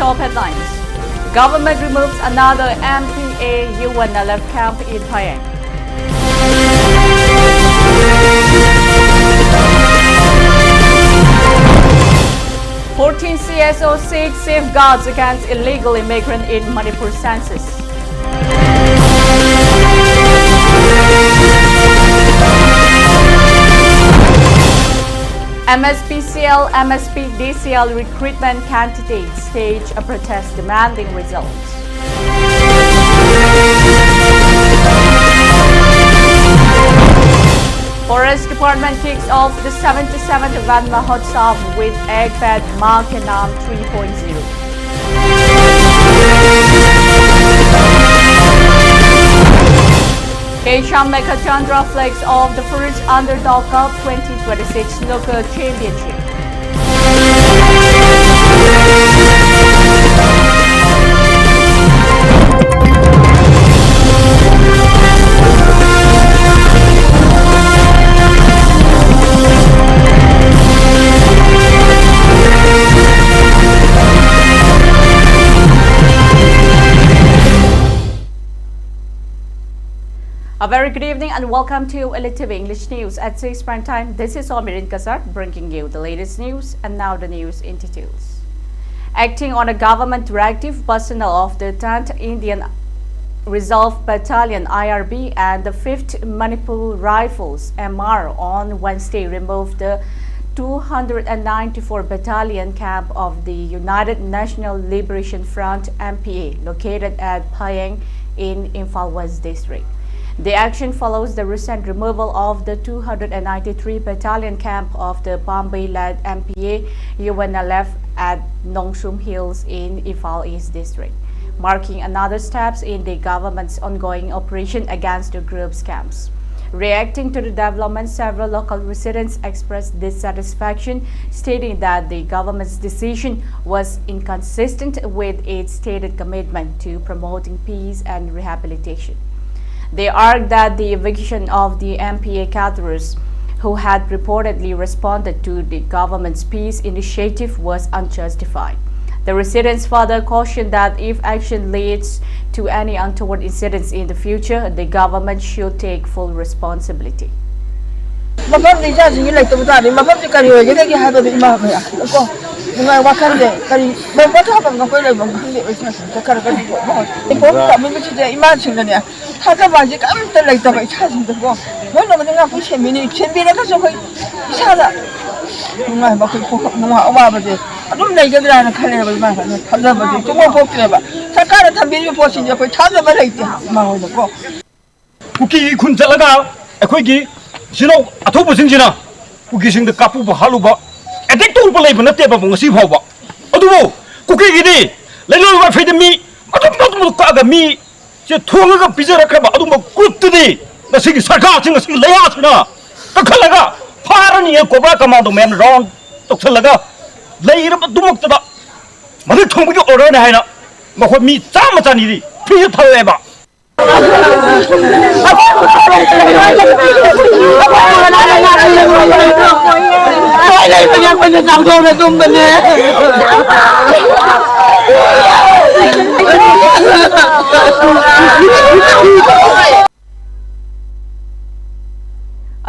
top headlines. Government removes another MPA UNLF camp in Payang. CSO seeks safeguards against illegal immigrant in Manipur census. MSPCL, MSP-DCL recruitment candidates stage a protest demanding results. Forest Department kicks off the 77th event Mahotsav with egg bed Markenam 3.0. Kesham Mekachandra flags off the first Underdog Cup 2026 Snooker Championship. A very good evening and welcome to ELITETV English News at 6 prime time. This is Somirin bringing you the latest news, and now the news in details. Acting on a government directive, personnel of the 10th Indian Reserve Battalion IRB and the 5th Manipur Rifles MR on Wednesday removed the 294 Battalion camp of the United National Liberation Front MPA located at Payang in Imphal West District. The action follows the recent removal of the 293 Battalion camp of the Bombay-led MPA UNLF at Nongsum Hills in Imphal East District, marking another step in the government's ongoing operation against the group's camps. Reacting to the development, several local residents expressed dissatisfaction, stating that the government's decision was inconsistent with its stated commitment to promoting peace and rehabilitation. They argued that the eviction of the MPA cadres who had reportedly responded to the government's peace initiative was unjustified. The residents further cautioned that if action leads to any untoward incidents in the future, the government should take full responsibility.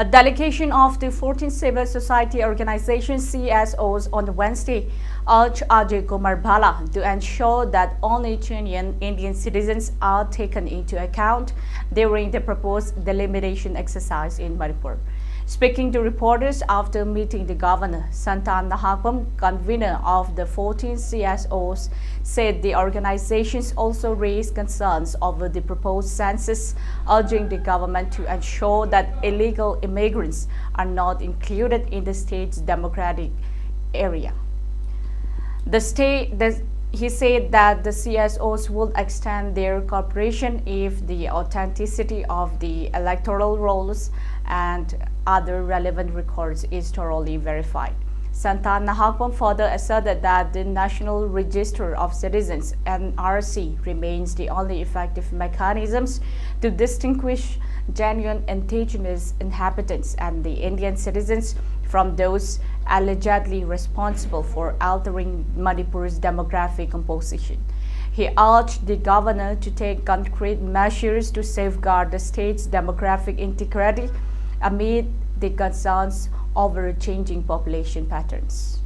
A delegation of the 14 civil society organizations CSOs on Wednesday urged Ajay Kumar Bhala to ensure that only genuine Indian citizens are taken into account during the proposed delimitation exercise in Manipur. Speaking to reporters after meeting the governor, Santan Nahapam, convener of the 14 CSOs, said the organizations also raised concerns over the proposed census, urging the government to ensure that illegal immigrants are not included in the state's democratic area. He said that the CSOs would extend their cooperation if the authenticity of the electoral rolls and other relevant records is thoroughly verified. Santan Nahapam further asserted that the National Register of Citizens (NRC) remains the only effective mechanisms to distinguish genuine indigenous inhabitants and the Indian citizens from those allegedly responsible for altering Manipur's demographic composition. He urged the governor to take concrete measures to safeguard the state's demographic integrity amid the concerns over changing population patterns.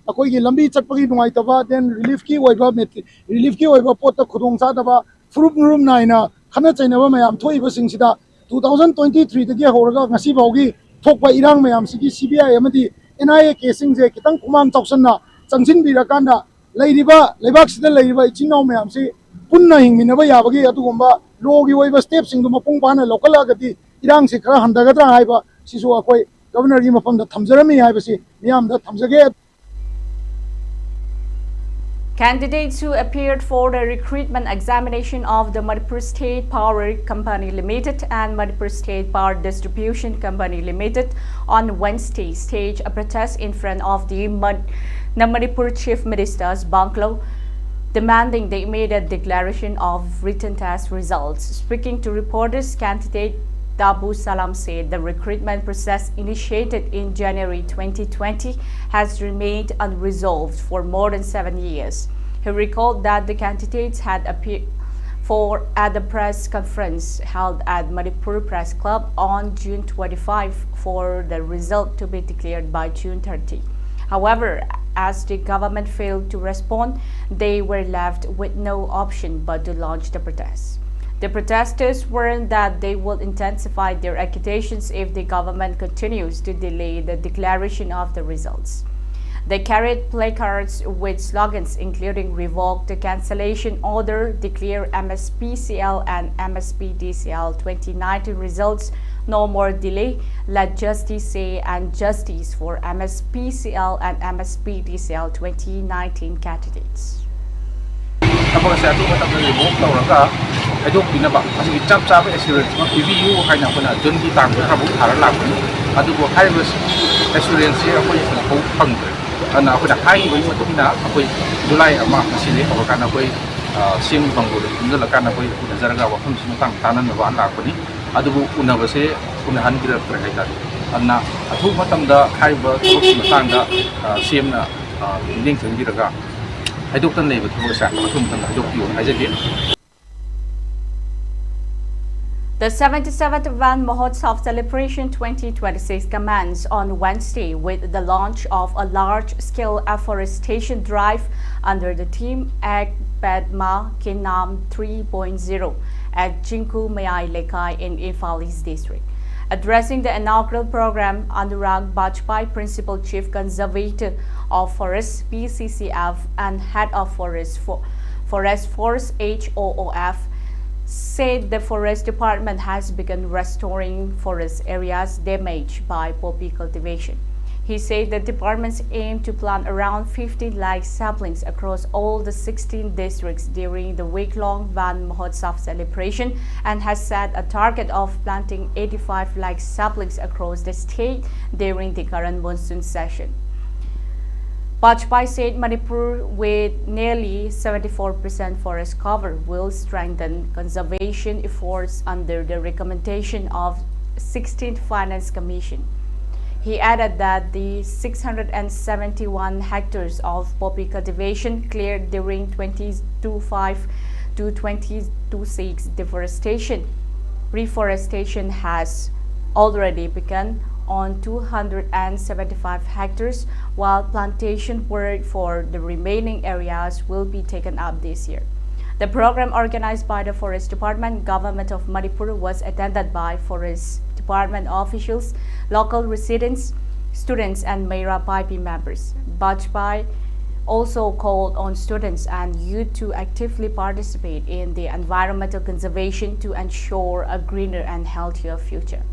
अकोई लंबी चटपगी नुआइतबा then relief की ओइबा relief की ओइबा पोत खुदोंग चादबा फ्रुप नुरुम नाइना खना चैनबा मयाम थोइबा सिंगसिदा 2023 दगी होरगा ngasi बाउगी थोकबा इरांग मयाम सिगी CBI अमदी NIA casing जे कितंग कुमांग चौसन्ना चंगसिन बिराकांदा लैरिबा लेबाक सिदा लैरिबा इचिनाव मयाम से पुन्ना हिंगमिनबा याबगी अदुगुंबा लोगी ओइबा step सिंग मपुंग पाना लोकलागदी इरांग से खरा हंदगद्रा हाइबा सिसु अकोई गवर्नर की मफमदा थमजरमी हाइबसी मियामदा थमजगे. Candidates who appeared for the recruitment examination of the Manipur State Power Company Limited and Manipur State Power Distribution Company Limited on Wednesday staged a protest in front of the Manipur Chief Minister's bungalow, demanding the immediate declaration of written test results. Speaking to reporters, candidate Dabu Salam said the recruitment process initiated in January 2020 has remained unresolved for more than 7 years. He recalled that the candidates had appeared at the press conference held at Manipur Press Club on June 25 for the result to be declared by June 30. However, as the government failed to respond, they were left with no option but to launch the protest. The protesters warned that they will intensify their agitations if the government continues to delay the declaration of the results. They carried placards with slogans including revoke the cancellation order, declare MSPCL and MSPDCL 2019 results, no more delay, let justice say, and justice for MSPCL and MSPDCL 2019 candidates. I don't know about the chap assurance, PVU, I know when I don't get time to have a lap. I do what high risk assurance here for hunger. And now with a high way to be July a month, Sili or Kanaway, Sim Bango, in the Kanaway, the Zaraga, Tanan, one lapony. I do never say 100 per hectare. And now I took Matam the high bird, Tanga, Simna, Lincoln Giraga. I don't know if it was a I The 77th Van Mahotsav Celebration 2026 commenced on Wednesday with the launch of a large-scale afforestation drive under the theme Ek Padma Kinam 3.0 at Jinku Mayai Lekai in Imphal East District. Addressing the inaugural program, Anurag Bajpai, Principal Chief Conservator of Forests PCCF and Head of Forest Force HOOF, said the Forest Department has begun restoring forest areas damaged by poppy cultivation. He said the department's aim to plant around 15 lakh saplings across all the 16 districts during the week-long Van Mahotsav celebration and has set a target of planting 85 lakh saplings across the state during the current monsoon session. Bajpai said Manipur, with nearly 74% forest cover, will strengthen conservation efforts under the recommendation of 16th Finance Commission. He added that the 671 hectares of poppy cultivation cleared during 2025 to 2026 deforestation, reforestation has already begun on 275 hectares, while plantation work for the remaining areas will be taken up this year. The program, organized by the Forest Department, Government of Manipur, was attended by Forest Department officials, local residents, students, and Meira Paipi members. Bajpai also called on students and youth to actively participate in the environmental conservation to ensure a greener and healthier future.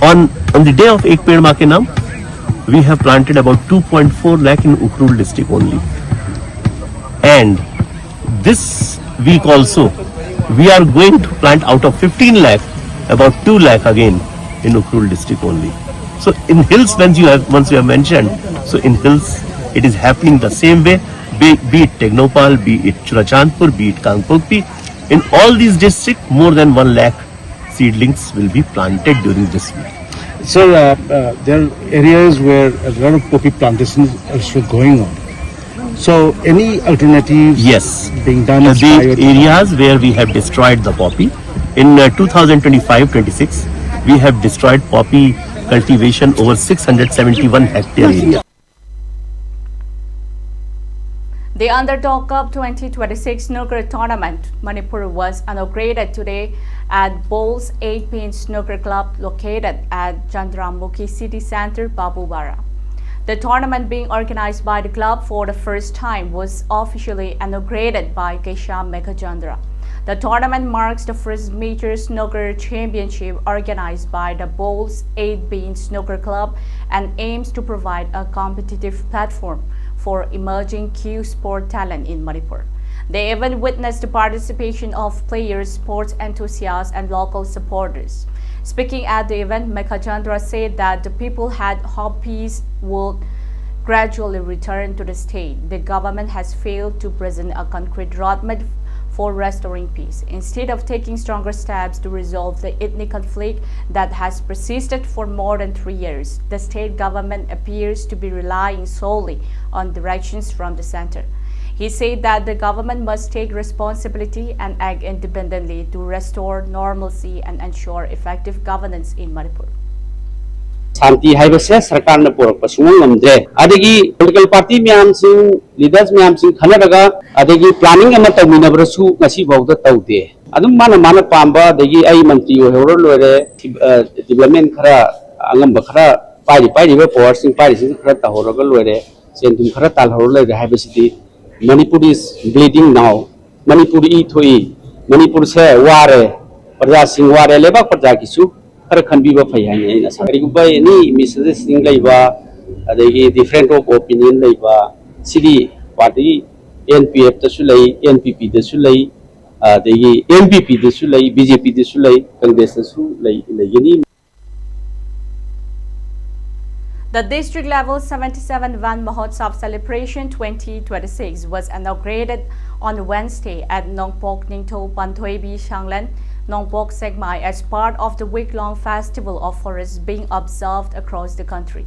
On the day of Ek Ped Ma Ke Naam, we have planted about 2.4 lakh in Ukhrul district only. And this week also, we are going to plant out of 15 lakh, about 2 lakh again in Ukhrul district only. So in hills, once you have mentioned, so in hills, it is happening the same way, be it Tegnopal, be it Churachandpur, be it Kangpokpi. In all these districts, more than 1 lakh seedlings will be planted during this week. Sir, there are areas where a lot of poppy plantations are still going on. So, any alternatives Yes, being done? the areas where we have destroyed the poppy in 2025-26, we have destroyed poppy cultivation over 671 hectare area. The Underdog Cup 2026 snooker tournament, Manipur, was inaugurated today at Bowls 8-pin snooker club located at Chandramukhi City Center, Babubara. The tournament, being organized by the club for the first time, was officially inaugurated by Kesham Meghachandra. The tournament marks the first major snooker championship organized by the Bowls 8-pin snooker club and aims to provide a competitive platform for emerging key sport talent in Manipur. The event witnessed the participation of players, sports enthusiasts, and local supporters. Speaking at the event, Meghachandra said that the people had hoped peace would gradually return to the state. The government has failed to present a concrete roadmap for restoring peace. Instead of taking stronger steps to resolve the ethnic conflict that has persisted for more than 3 years, the state government appears to be relying solely on directions from the center. He said that the government must take responsibility and act independently to restore normalcy and ensure effective governance in Manipur. Santi haibase sarkar na porak pasungang namdre. Adegi political party miyam sing leaders miyam sing khanaraga adegi planning ama tawmina brasu ngasi bawda tawde. Adum mana pamba adegi ai mantri horo lore development khara angam khara pai ba power sing pai sing khara tahoraga lore sentum khara tal horo lore haibase Manipur is bleeding now. Manipur thoi Manipur se ware praja sing ware leba praja kisu Khanbiba Payang na Sariguba any messages in Laiba, the different of opinion Laiba, city party, NPF the Sulay, NPP the Sulay, the NPP the Sulay, BJP the Sulay, Congress the Sulay, The district level 77 Van Mahotsav celebration 2026 was inaugurated on Wednesday at Nongpok Ningto Panthoibi Shanglan, Nongpok Segmai, as part of the week-long festival of forests being observed across the country.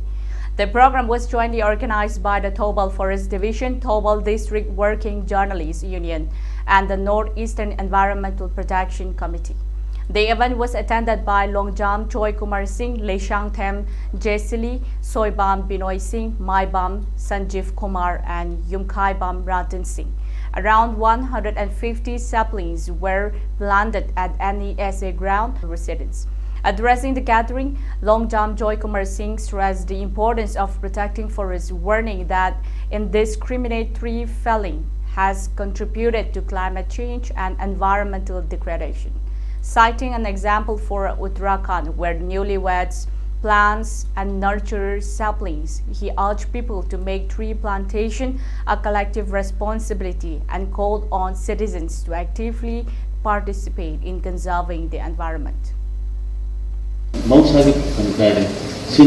The program was jointly organized by the Thobal Forest Division, Thobal District Working Journalists Union, and the Northeastern Environmental Protection Committee. The event was attended by Longjam Choi Kumar Singh, Leshang Them Jesili, Soibam Binoy Singh, Maibam Sanjeev Kumar, and Yumkhaibam Ratan Singh. Around 150 saplings were planted at NESA ground residents. Addressing the gathering, Longjam Joy Kumar Singh stressed the importance of protecting forests, warning that indiscriminate tree felling has contributed to climate change and environmental degradation. Citing an example for Uttarakhand, where newlyweds plants and nurture saplings, he urged people to make tree plantation a collective responsibility and called on citizens to actively participate in conserving the environment. Ecological balance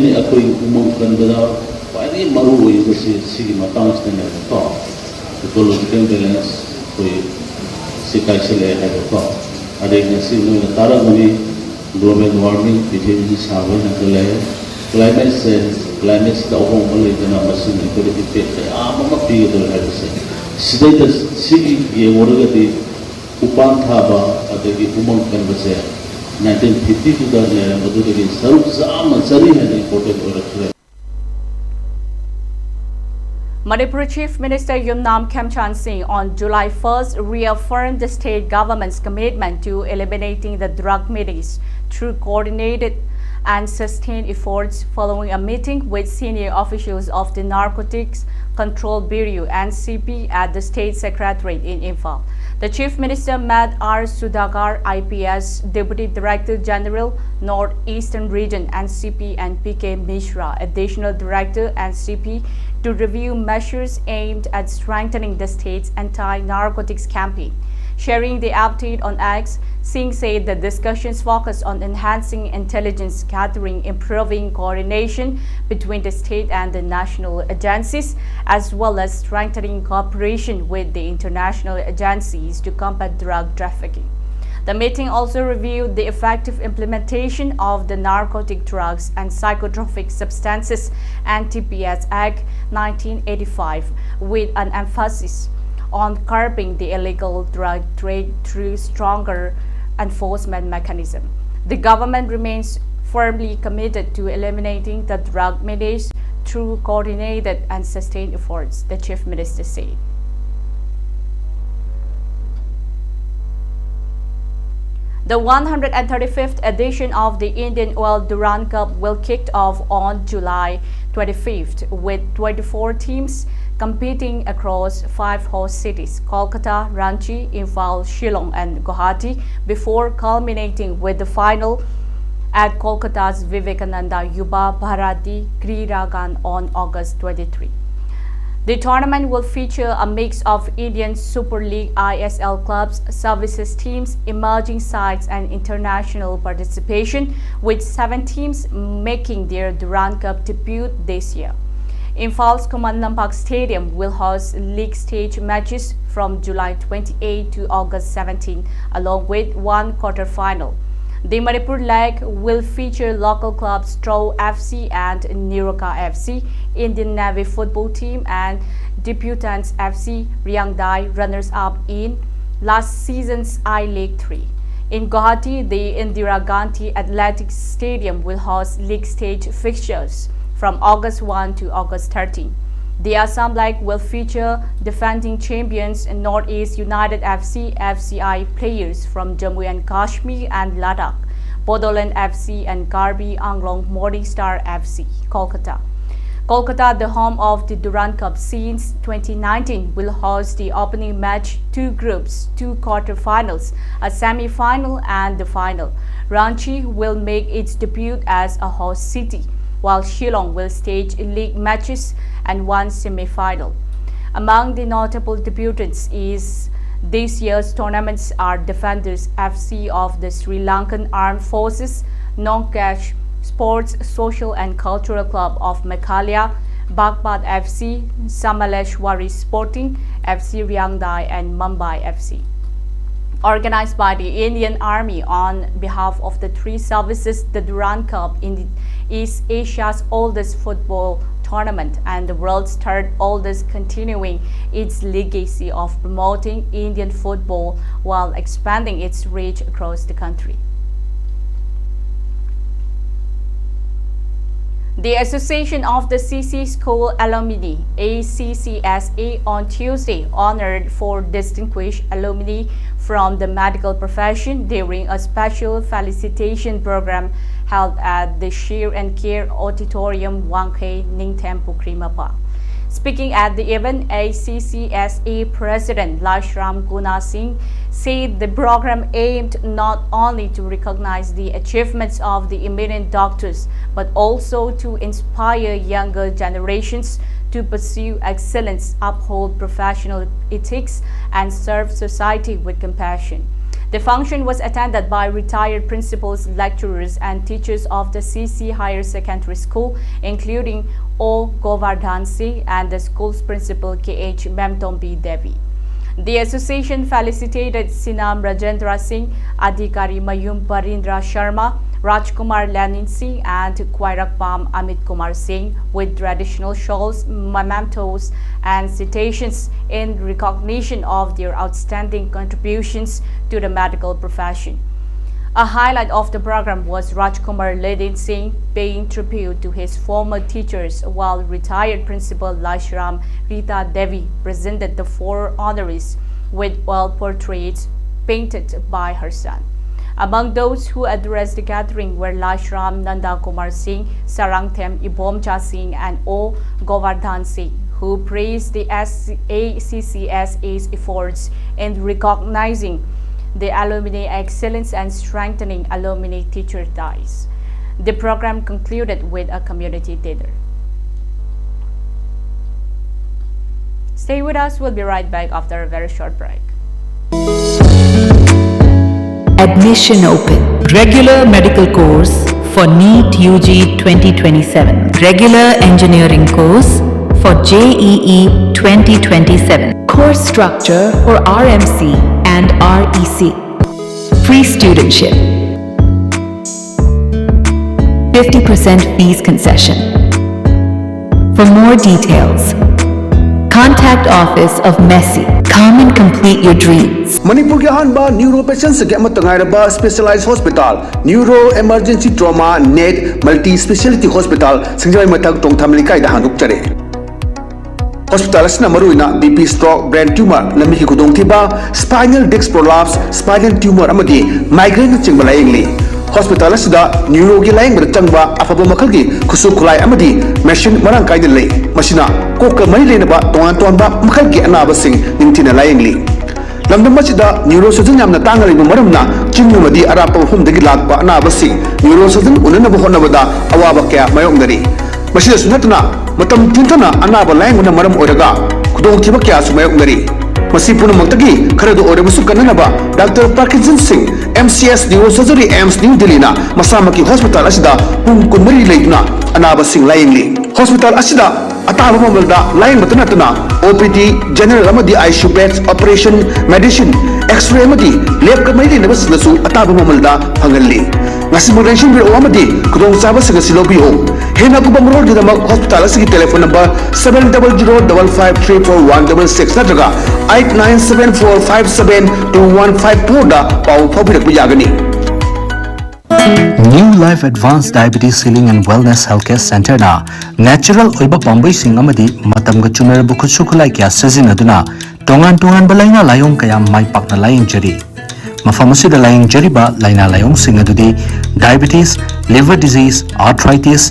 global warming, climate change, climate Manipur Chief Minister Yumnam Khemchan Singh on July 1st reaffirmed the state government's commitment to eliminating the drug menace through coordinated and sustained efforts following a meeting with senior officials of the Narcotics Control Bureau (NCP) at the State Secretariat in Imphal. The Chief Minister met R. Sudhakar, IPS, Deputy Director General, Northeastern Region (NCP), and PK Mishra, Additional Director (NCP), to review measures aimed at strengthening the state's anti-narcotics campaign. Sharing the update on X, Singh said the discussions focused on enhancing intelligence gathering, improving coordination between the state and the national agencies, as well as strengthening cooperation with the international agencies to combat drug trafficking. The meeting also reviewed the effective implementation of the Narcotic Drugs and Psychotropic Substances Anti-PS Act 1985 with an emphasis on curbing the illegal drug trade through stronger enforcement mechanism. The government remains firmly committed to eliminating the drug menace through coordinated and sustained efforts, the Chief Minister said. The 135th edition of the Indian Oil Durand Cup will kick off on July 25th with 24 teams competing across 5 host cities, Kolkata, Ranchi, Imphal, Shillong and Guwahati, before culminating with the final at Kolkata's Vivekananda Yuba Bharati Kriragan on August 23. The tournament will feature a mix of Indian Super League ISL clubs, services teams, emerging sides and international participation, with 7 teams making their Durand Cup debut this year. Imphal's Komandan Park Stadium will host league stage matches from July 28 to August 17, along with one quarter-final. The Manipur leg will feature local clubs Tro FC and Niroka FC, Indian Navy football team and Debutants FC, Ryangdai runners-up in last season's I-League 3. In Guwahati, the Indira Gandhi Athletics Stadium will host league stage fixtures from August 1 to August 13. The Assam leg will feature defending champions Northeast United FC, FCI players from Jammu and Kashmir and Ladakh, Bodoland FC and Garbi Anglong Morningstar FC, Kolkata. Kolkata, the home of the Durand Cup since 2019, will host the opening match, 2 groups, 2 quarter-finals, a semi-final and the final. Ranchi will make its debut as a host city, while Shillong will stage league matches and 1 semi-final. Among the notable debutants is this year's tournaments are Defenders FC of the Sri Lankan Armed Forces, Non-Cash Sports Social and Cultural Club of Meghalaya, Bagpat FC, Samaleshwari Sporting, FC Ryangdai and Mumbai FC. Organized by the Indian Army on behalf of the 3 services, the Durand Cup is Asia's oldest football tournament and the world's 3rd oldest, continuing its legacy of promoting Indian football while expanding its reach across the country. The Association of the CC School Alumni, ACCSA, on Tuesday honored 4 distinguished alumni from the medical profession during a special felicitation program held at the Share and Care Auditorium, Wangkhe, Ningthem Pukrimapa. Speaking at the event, ACCSA President Lashram Guna Singh said the program aimed not only to recognize the achievements of the eminent doctors, but also to inspire younger generations to pursue excellence, uphold professional ethics, and serve society with compassion. The function was attended by retired principals, lecturers, and teachers of the CC Higher Secondary School, including O. Govardhan Singh and the school's principal K.H. Memtombi Devi. The association felicitated Sinam Rajendra Singh, Adhikari Mayum Parindra Sharma, Rajkumar Lenin Singh and Kwairakpam Amit Kumar Singh with traditional shawls, mementos and citations in recognition of their outstanding contributions to the medical profession. A highlight of the program was Rajkumar Lenin Singh paying tribute to his former teachers, while retired principal Lashram Rita Devi presented the 4 honorees with oil portraits painted by her son. Among those who addressed the gathering were Lashram Nanda Kumar Singh, Sarangthem Ibomcha Singh and O. Govardhan Singh, who praised the ACCSA's efforts in recognizing the alumni excellence and strengthening alumni teacher ties. The program concluded with a community dinner. Stay with us, we'll be right back after a very short break. Admission open. Regular medical course for NEET UG 2027. Regular engineering course for JEE 2027. Course structure for RMC and REC. free studentship, 50% fees concession. For more details, contact office of Messi. Come and complete your dreams. Manipur के अहंबा neuro patients के अमत तंगाइरबा specialised hospital neuro emergency trauma नेट multi speciality hospital सिंगजाई मथक टोंगथाम लिकाइदा हांदुकचरे हॉस्पिटल असना मरुइना बीपी स्ट्रोक ब्रेन ट्यूमर लम्बी की खुदोंथिबा spinal disc prolapse spinal tumour अमदी माइग्रेन चिंगबा लायंगली हॉस्पिटल असदा न्यूरो की लायंगबा चंगबा अफबा मखल की खुसु खुलाई अमदी मशीन मरंग काइद ले मशीना कोक मरी लेनबा तोंगान तोंबा मखल की अनाबसिंग निंथिना लायंगली लमदम मसिदा neuro surgeon यामना तांगलिबा मरमना चिंगमदी Arap मफुमदगी लाकबा अनाबसिंग neuro surgeon उननबा होनबदा अवाबा कया मायोंगदरी मसिदा सुनतना मतम तिंथना अनाबा लायंगना मरम ओरगा खुदोंथिबा कया सुमायोंगदरी मसी पुनमक्तगी खरदो ओरबसु कन्ननबा doctor Parkinson Singh MCS neuro surgery AIIMS New Delhi ना मसामकी हॉस्पिटल असिदा पुंग कुनमरी लेदुना अनाबा सिंह लायंगली हॉस्पिटल असिदा अताब ममलदा लाइन मतनतना OPD जनरल अमदी ICU beds operation medicine x-ray अमदी लैब कमैली नबसनसु अताब ममलदा फंगल्ली ngasi motivation biro amadi kudong saba sigasi lobiyo hena ku bamrol di damak hospital asigi telephone number 700553416 natraga 8974572154 da pau phobirak biyagani New Life Advanced Diabetes Healing and Wellness Healthcare Center na natural oiba pambai sing amadi matamga chunara bu khutsu khulai kya sajinaduna tongan balaina layong kaya mai pakna laying jari mafam asida laying jariba laina layong sing adudi diabetes, liver disease, arthritis,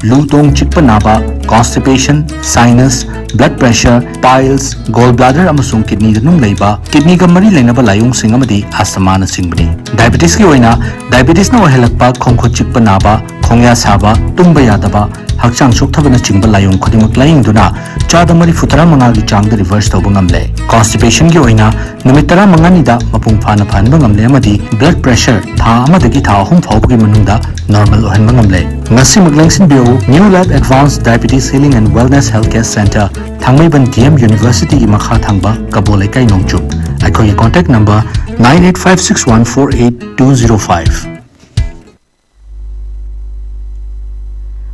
lutong chikpa naba, constipation, sinus, blood pressure, piles, gallbladder amasung kidney danung leiba kidney ga mari lainaba layong sing amadi asthma na singbani diabetes ki oina diabetes na ohelakpa khongkho chikpa naba khongya saba tumba yadaba hakchang sokthaba na chingba layong khodimak laying duna chada mari futara manga gi chang da reverse toba ngamle constipation gi oina numitara manga ni da mapung phana phanba ngamle amadi blood pressure tha amadagi tha hum phawgi manungda normal ohenba ngamle ngasi maglengsin bio New Life Advanced Diabetes Healing and Wellness Healthcare Center Thangmaiban DM University gi makha thangba kabole kai nongchup aikoi contact number 9856148205.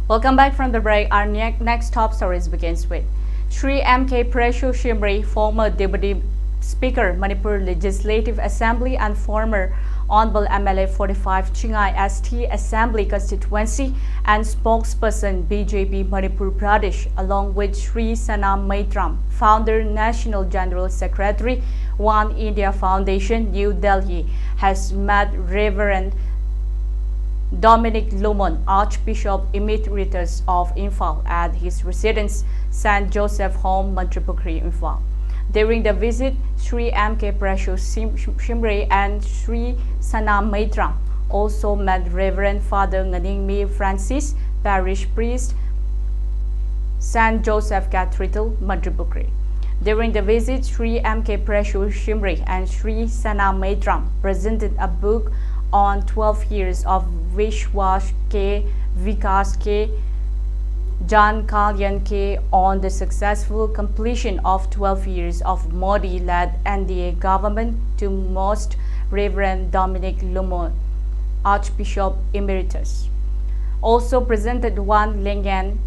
Welcome back from the break. Our next top stories begins with Shri M.K. Preshu Shimri, former Deputy Speaker, Manipur Legislative Assembly and former Honorable MLA 45 Chingai ST Assembly Constituency and spokesperson BJP Manipur Pradesh, along with Shri Sanam Maitram, founder National General Secretary, One India Foundation, New Delhi, has met Reverend Dominic Lumon, Archbishop Emeritus of Imphal, at his residence, St. Joseph Home, Manipur, Imphal. During the visit, Shri M.K. Preshu Shimri and Shri Sanam Maitram also met Reverend Father Nganingmi Francis, Parish Priest, St. Joseph Cathedral, Manipur. During the visit, Shri M.K. Preshu Shimri and Shri Sanam Maitram presented a book on 12 years of Vishwas Ke Vikas Ke Jan Kalyan Ke on the successful completion of 12 years of Modi-led NDA government to Most Reverend Dominic Lumon, Archbishop Emeritus. Also presented one Lengyan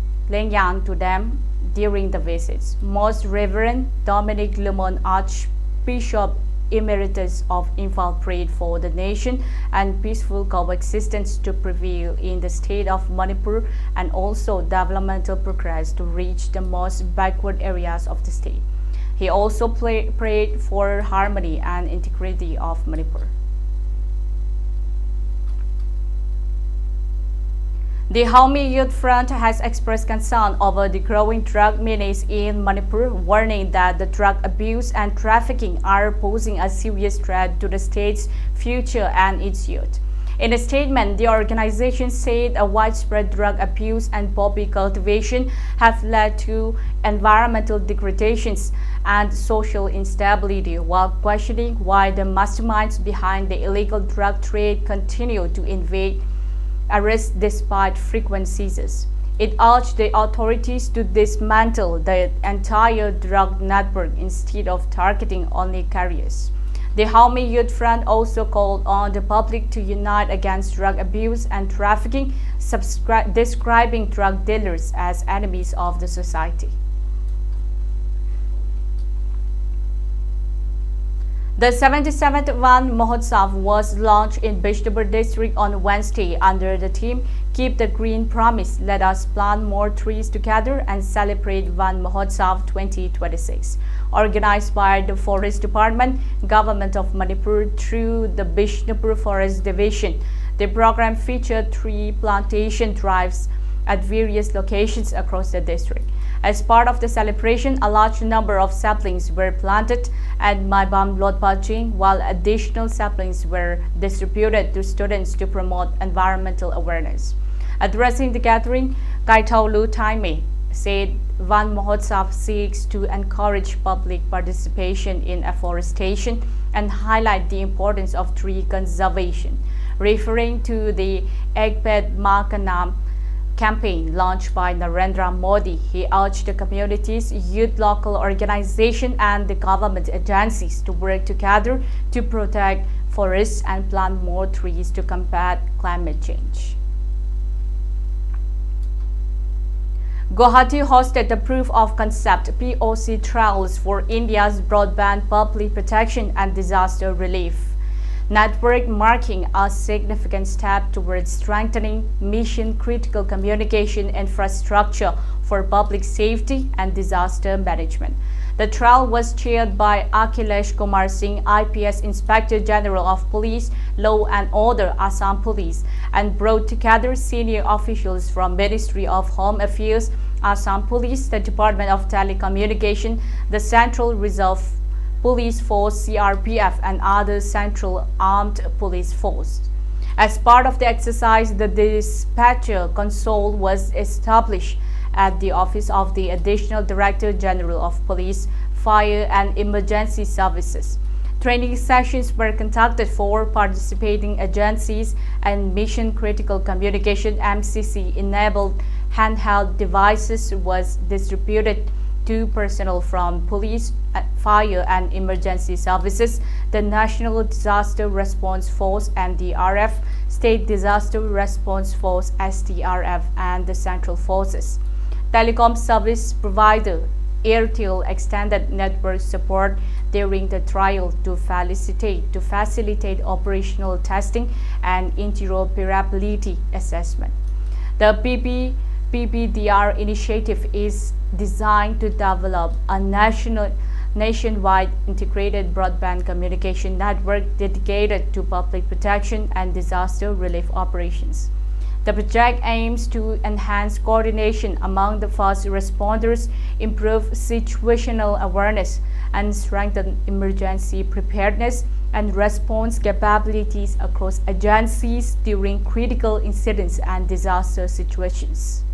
to them during the visits. Most Reverend Dominic Lumon, Archbishop Emeritus of Imphal, prayed for the nation and peaceful coexistence to prevail in the state of Manipur and also developmental progress to reach the most backward areas of the state. He also prayed for harmony and integrity of Manipur. The Haumi Youth Front has expressed concern over the growing drug menace in Manipur, warning that the drug abuse and trafficking are posing a serious threat to the state's future and its youth. In a statement, the organization said a widespread drug abuse and poppy cultivation have led to environmental degradations and social instability, while questioning why the masterminds behind the illegal drug trade continue to invade arrest despite frequent seizures. It urged the authorities to dismantle the entire drug network instead of targeting only carriers. The Haumi Youth Front also called on the public to unite against drug abuse and trafficking, describing drug dealers as enemies of the society. The 77th Van Mahotsav was launched in Bishnupur district on Wednesday under the theme Keep the Green Promise, Let Us Plant More Trees Together and Celebrate Van Mahotsav 2026. Organized by the Forest Department, Government of Manipur through the Bishnupur Forest Division. The program featured tree plantation drives at various locations across the district. As part of the celebration, a large number of saplings were planted at Maibam Lodpaching, while additional saplings were distributed to students to promote environmental awareness. Addressing the gathering, Kaitaulu Taime said Van Mahotsav seeks to encourage public participation in afforestation and highlight the importance of tree conservation. Referring to the Egpet Makanam campaign launched by Narendra Modi, he urged the communities, youth, local organizations and the government agencies to work together to protect forests and plant more trees to combat climate change. Guwahati hosted the Proof of Concept POC trials for India's broadband public protection and disaster relief network, marking a significant step towards strengthening mission-critical communication infrastructure for public safety and disaster management. The trial was chaired by Akhilesh Kumar Singh, IPS Inspector General of Police, Law and Order, Assam Police, and brought together senior officials from Ministry of Home Affairs, Assam Police, the Department of Telecommunication, the Central Reserve Police Force, CRPF, and other Central Armed Police Force. As part of the exercise, the dispatcher console was established at the office of the Additional Director General of Police, Fire and Emergency Services. Training sessions were conducted for participating agencies, and mission-critical communication MCC-enabled handheld devices was distributed to personnel from Police, Fire and Emergency Services, the National Disaster Response Force NDRF, State Disaster Response Force SDRF, and the Central Forces. Telecom service provider Airtel extended network support during the trial to facilitate operational testing and interoperability assessment. The PPDR initiative is designed to develop a nationwide integrated broadband communication network dedicated to public protection and disaster relief operations. The project aims to enhance coordination among the first responders, improve situational awareness, and strengthen emergency preparedness and response capabilities across agencies during critical incidents and disaster situations.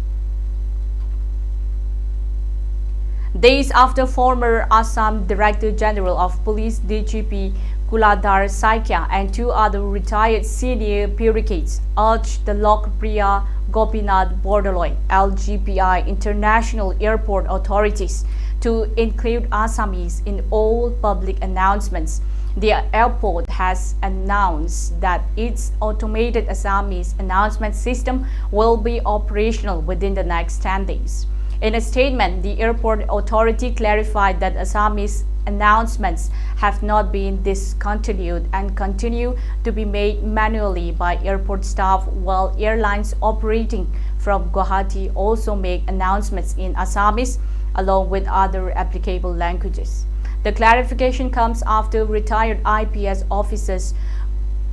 Days after former Assam Director General of Police DGP Kuladhar Saikia and two other retired senior bureaucrats urged the Lokpriya Gopinath Bordoloi LGPI International Airport authorities to include Assamese in all public announcements. The airport has announced that its automated Assamese announcement system will be operational within the next 10 days. In a statement, the airport authority clarified that Assamese announcements have not been discontinued and continue to be made manually by airport staff, while airlines operating from Guwahati also make announcements in Assamese along with other applicable languages. The clarification comes after retired IPS officers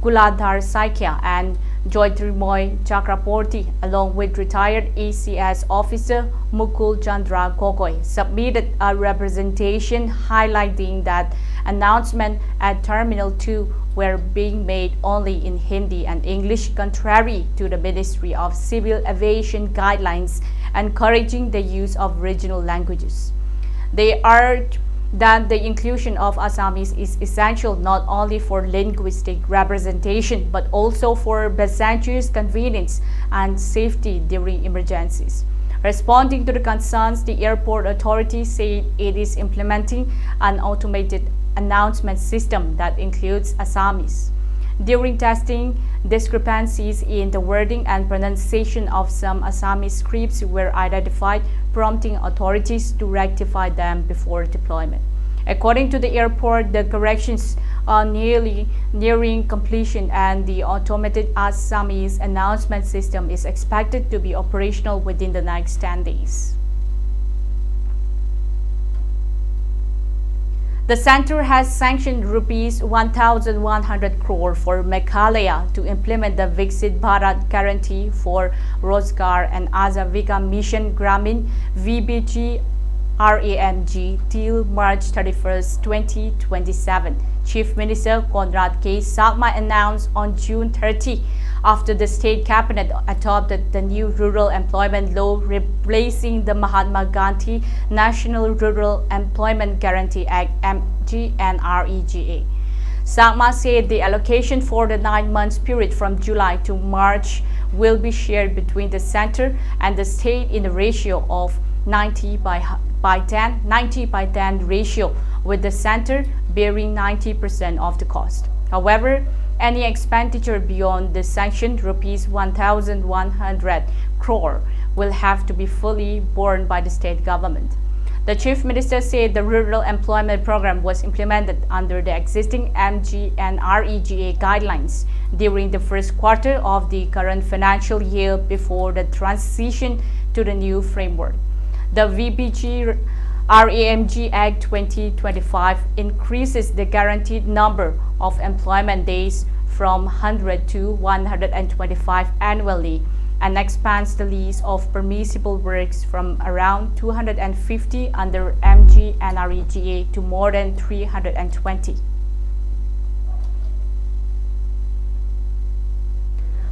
Kuladhar Saikia and Joytrimoy Chakraborty, along with retired ACS officer Mukul Chandra Gogoi, submitted a representation highlighting that announcements at Terminal 2 were being made only in Hindi and English, contrary to the Ministry of Civil Aviation guidelines encouraging the use of regional languages. They urge that the inclusion of Assamese is essential not only for linguistic representation but also for passengers' convenience and safety during emergencies. Responding to the concerns, the airport authority said it is implementing an automated announcement system that includes Assamese. During testing, discrepancies in the wording and pronunciation of some Assamese scripts were identified, prompting authorities to rectify them before deployment. According to the airport, the corrections are nearing completion, and the automated Assamese announcement system is expected to be operational within the next 10 days. The center has sanctioned rupees 1,100 crore for Meghalaya to implement the Viksit Bharat Guarantee for Rozgar and Azavika Mission Gramin VBG RAMG till March 31st, 2027. Chief Minister Conrad K. Sagma announced on June 30 after the state cabinet adopted the new rural employment law replacing the Mahatma Gandhi National Rural Employment Guarantee Act MGNREGA. Sagma said the allocation for the 9 months period from July to March will be shared between the center and the state in a ratio of 90 by 10 ratio, with the center bearing 90% of the cost. However, any expenditure beyond the sanctioned rupees 1,100 crore will have to be fully borne by the state government. The Chief Minister said the rural employment program was implemented under the existing MGNREGA guidelines during the first quarter of the current financial year before the transition to the new framework. The VBG RAMG Act 2025 increases the guaranteed number of employment days from 100 to 125 annually and expands the list of permissible works from around 250 under MGNREGA to more than 320.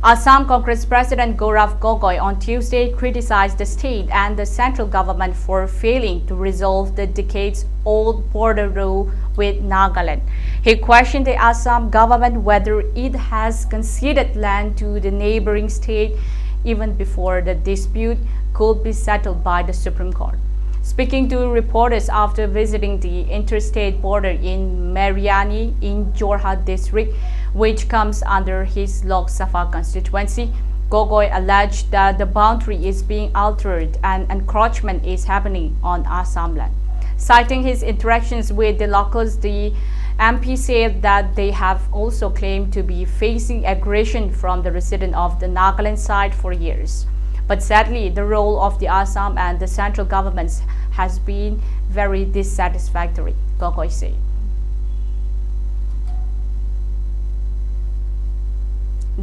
Assam Congress President Gaurav Gogoi on Tuesday criticized the state and the central government for failing to resolve the decades-old border row with Nagaland. He questioned the Assam government whether it has conceded land to the neighboring state even before the dispute could be settled by the Supreme Court. Speaking to reporters after visiting the interstate border in Mariani in Jorhat district, which comes under his Lok Sabha constituency, Gogoi alleged that the boundary is being altered and encroachment is happening on Assam land. Citing his interactions with the locals, the MP said that they have also claimed to be facing aggression from the residents of the Nagaland side for years. But sadly, the role of the Assam and the central governments has been very dissatisfactory, Gogoi said.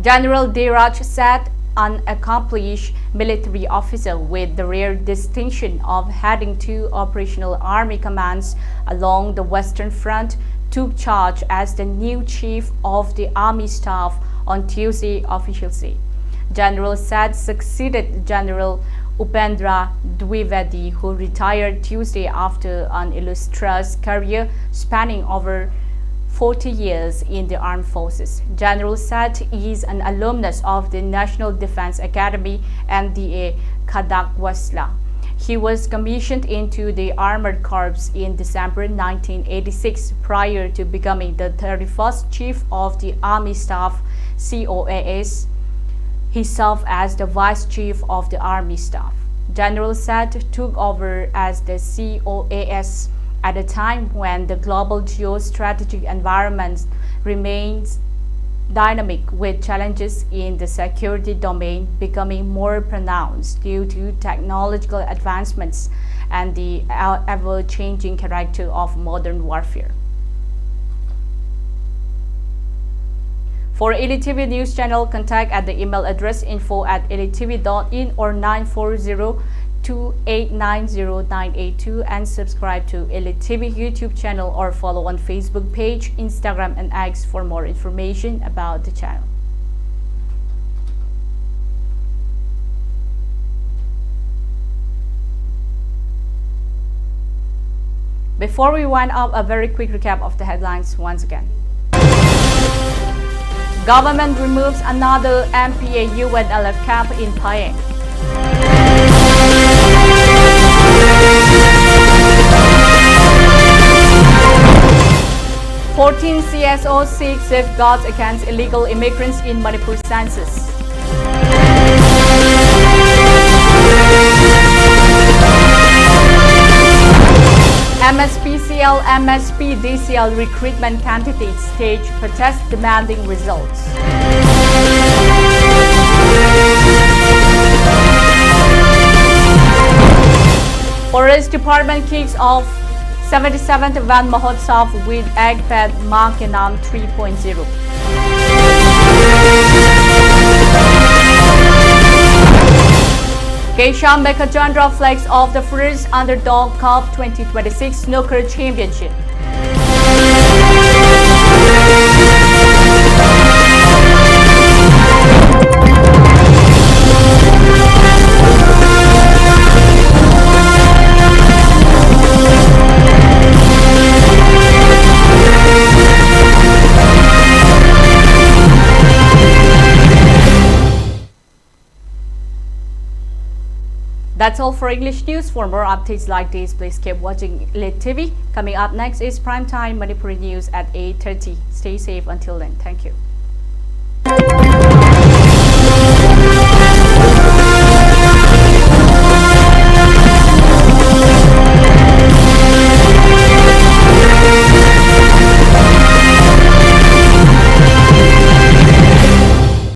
General Dheeraj Seth, an accomplished military officer with the rare distinction of heading 2 operational army commands along the Western Front, took charge as the new chief of the army staff on Tuesday, officials said. General Seth succeeded General Upendra Dwivedi, who retired Tuesday after an illustrious career spanning over 40 years in the armed forces. General Seth is an alumnus of the National Defense Academy NDA Khadakwasla. He was commissioned into the Armored Corps in December 1986 prior to becoming the 31st Chief of the Army Staff COAS. He served as the Vice Chief of the Army Staff. General Seth took over as the COAS at a time when the global geostrategic environment remains dynamic, with challenges in the security domain becoming more pronounced due to technological advancements and the ever-changing character of modern warfare. For ELITETV News Channel, contact at the email address info@elitetv.in or 940-2890-982 and subscribe to ELITETV YouTube channel or follow on Facebook page, Instagram and X for more information about the channel. Before we wind up, a very quick recap of the headlines once again. Government removes another MPA UNLF camp in Payang. 14 CSOs seek safeguards against illegal immigrants in Manipur census. MSPCL, MSP-DCL recruitment candidates stage protest demanding results. Forest Department kicks off 77th Van Mahotsav with egg pet Makinam 3.0. Geisha Mekachandra flags off the first Underdog Cup 2026 snooker championship. That's all for English news. For more updates like this, please keep watching ELITETV. Coming up next is Primetime Manipuri News at 8:30. Stay safe until then. Thank you.